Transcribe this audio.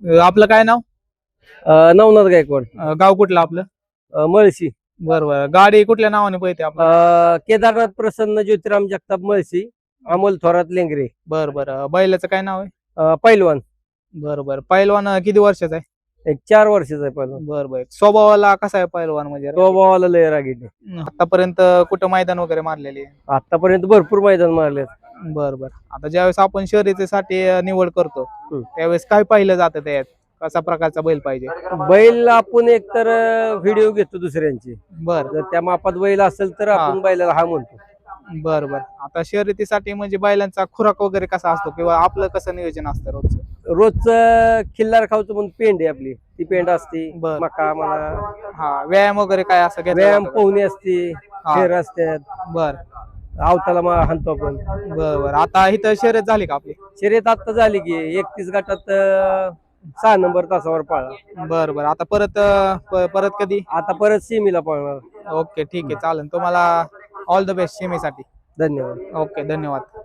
आपलं काय नाव? नवनाथ गायकवाड. गाव कुठलं आपलं? मळशी. बरोबर. गाडी कुठल्या नावाने पळते आपलं? केदारनाथ प्रसन्न ज्योतिराम जगताप मळशी. अमोल थोरात लेंगरे. बरं. बैलाचं काय नाव आहे? पैलवान. बरं. पैलवान किती वर्षाचा आहे? एक 4 वर्षाचा आहे पैलवान. बरं. स्वभावाला कसा आहे पैलवान म्हणजे? स्वभावाला लय रागीट आहे. आतापर्यंत कुठं मैदान वगैरे मारलेली? आतापर्यंत भरपूर मैदान मारले. बरं. आता ज्यावेळेस आपण शर्यतीसाठी निवड करतो त्यावेळेस काय पाहिलं जातं त्यात? कसा प्रकारचा बैल पाहिजे? बैल आपण एकतर व्हिडिओ घेतो दुसऱ्यांची. बरं. जर त्या मापात बैल असेल तर आपण बैलाला हा म्हणतो. बरं. आता शर्यतीसाठी म्हणजे बैलांचा खुराक वगैरे कसा असतो किंवा आपलं कसं नियोजन असतं रोजचं? रोजचं खिल्लार खाऊचं म्हणून पेंड आहे आपली. ती पेंड असते. बरं. मका म्हणा. व्यायाम वगैरे काय असं घेतला व्यायाम जातो का? पोहणी असते. फेर असतात. बरं. आवताला हाणतो आपण. बरं. आता इथं शर्यत झाली का आपली? शर्यत आता झाली की 31 गटात 6 नंबर तासावर पळला. बरं. आता परत कधी? आता परत सेमीला पळणार. ओके, ठीक आहे, चालेल. तुम्हाला ऑल द बेस्ट सेमीसाठी. धन्यवाद. ओके, धन्यवाद.